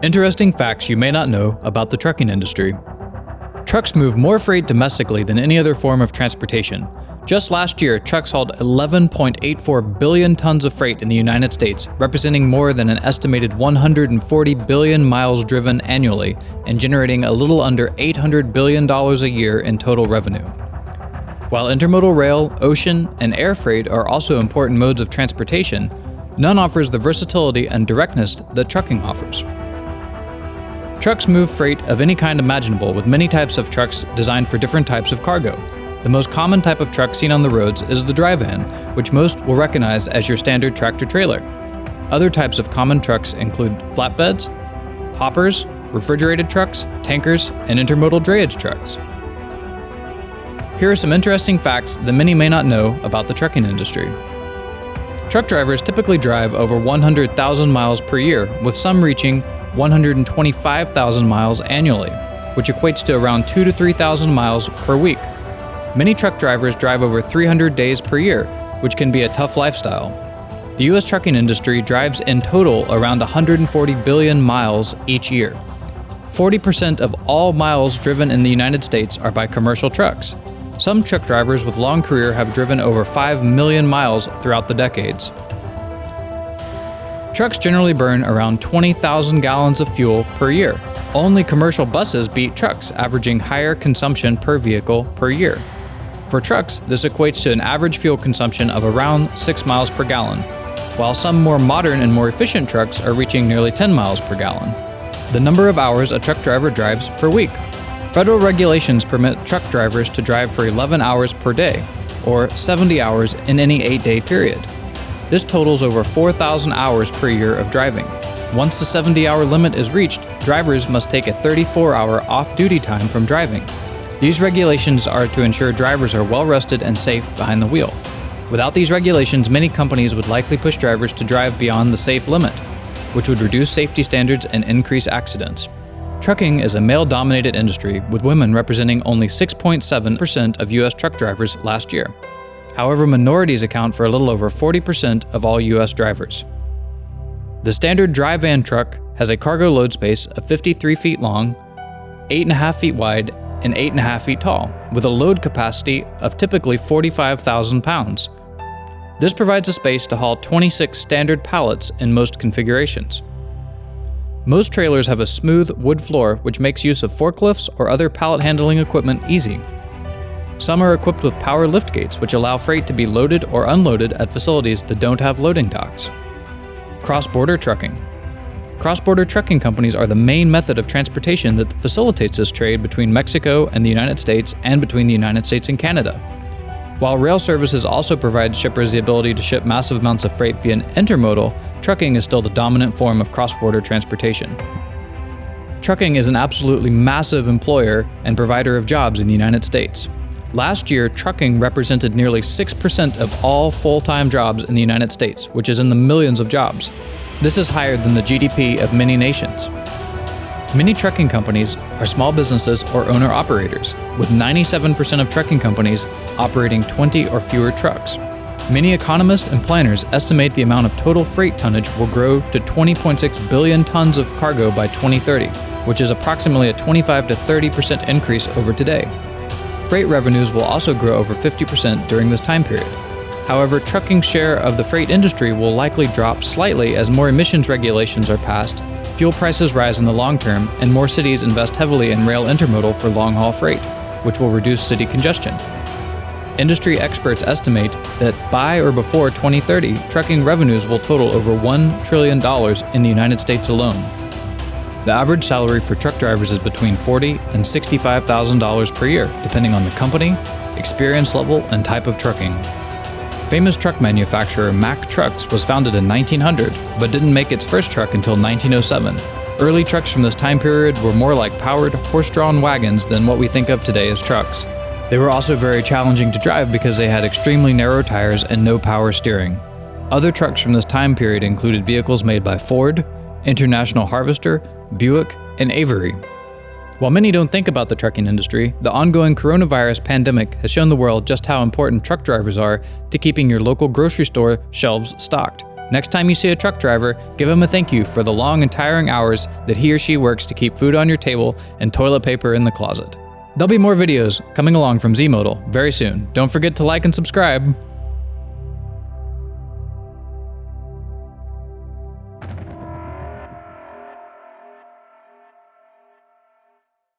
Interesting facts you may not know about the trucking industry. Trucks move more freight domestically than any other form of transportation. Just last year, trucks hauled 11.84 billion tons of freight in the United States, representing more than an estimated 140 billion miles driven annually and generating a little under $800 billion a year in total revenue. While intermodal rail, ocean, and air freight are also important modes of transportation, none offers the versatility and directness that trucking offers. Trucks move freight of any kind imaginable, with many types of trucks designed for different types of cargo. The most common type of truck seen on the roads is the dry van, which most will recognize as your standard tractor-trailer. Other types of common trucks include flatbeds, hoppers, refrigerated trucks, tankers, and intermodal drayage trucks. Here are some interesting facts that many may not know about the trucking industry. Truck drivers typically drive over 100,000 miles per year, with some reaching 125,000 miles annually, which equates to around 2,000 to 3,000 miles per week. Many truck drivers drive over 300 days per year, which can be a tough lifestyle. The U.S. trucking industry drives in total around 140 billion miles each year. 40% of all miles driven in the United States are by commercial trucks. Some truck drivers with long career have driven over 5 million miles throughout the decades. Trucks generally burn around 20,000 gallons of fuel per year. Only commercial buses beat trucks, averaging higher consumption per vehicle per year. For trucks, this equates to an average fuel consumption of around 6 miles per gallon, while some more modern and more efficient trucks are reaching nearly 10 miles per gallon. The number of hours a truck driver drives per week. Federal regulations permit truck drivers to drive for 11 hours per day, or 70 hours in any 8-day period. This totals over 4,000 hours per year of driving. Once the 70-hour limit is reached, drivers must take a 34-hour off-duty time from driving. These regulations are to ensure drivers are well-rested and safe behind the wheel. Without these regulations, many companies would likely push drivers to drive beyond the safe limit, which would reduce safety standards and increase accidents. Trucking is a male-dominated industry, with women representing only 6.7% of U.S. truck drivers last year. However, minorities account for a little over 40% of all U.S. drivers. The standard dry van truck has a cargo load space of 53 feet long, 8.5 feet wide, and 8.5 feet tall, with a load capacity of typically 45,000 pounds. This provides a space to haul 26 standard pallets in most configurations. Most trailers have a smooth wood floor, which makes use of forklifts or other pallet handling equipment easy. Some are equipped with power lift gates, which allow freight to be loaded or unloaded at facilities that don't have loading docks. Cross-border trucking. Cross-border trucking companies are the main method of transportation that facilitates this trade between Mexico and the United States and between the United States and Canada. While rail services also provide shippers the ability to ship massive amounts of freight via intermodal, trucking is still the dominant form of cross-border transportation. Trucking is an absolutely massive employer and provider of jobs in the United States. Last year, trucking represented nearly 6% of all full-time jobs in the United States, which is in the millions of jobs. This is higher than the GDP of many nations. Many trucking companies are small businesses or owner-operators, with 97% of trucking companies operating 20 or fewer trucks. Many economists and planners estimate the amount of total freight tonnage will grow to 20.6 billion tons of cargo by 2030, which is approximately a 25 to 30% increase over today. Freight revenues will also grow over 50% during this time period. However, trucking's share of the freight industry will likely drop slightly as more emissions regulations are passed, fuel prices rise in the long term, and more cities invest heavily in rail intermodal for long-haul freight, which will reduce city congestion. Industry experts estimate that by or before 2030, trucking revenues will total over $1 trillion in the United States alone. The average salary for truck drivers is between $40,000 and $65,000 per year, depending on the company, experience level, and type of trucking. Famous truck manufacturer Mack Trucks was founded in 1900, but didn't make its first truck until 1907. Early trucks from this time period were more like powered, horse-drawn wagons than what we think of today as trucks. They were also very challenging to drive because they had extremely narrow tires and no power steering. Other trucks from this time period included vehicles made by Ford, International Harvester, Buick, and Avery. While many don't think about the trucking industry, the ongoing coronavirus pandemic has shown the world just how important truck drivers are to keeping your local grocery store shelves stocked. Next time you see a truck driver, give him a thank you for the long and tiring hours that he or she works to keep food on your table and toilet paper in the closet. There'll be more videos coming along from Zmodal very soon. Don't forget to like and subscribe.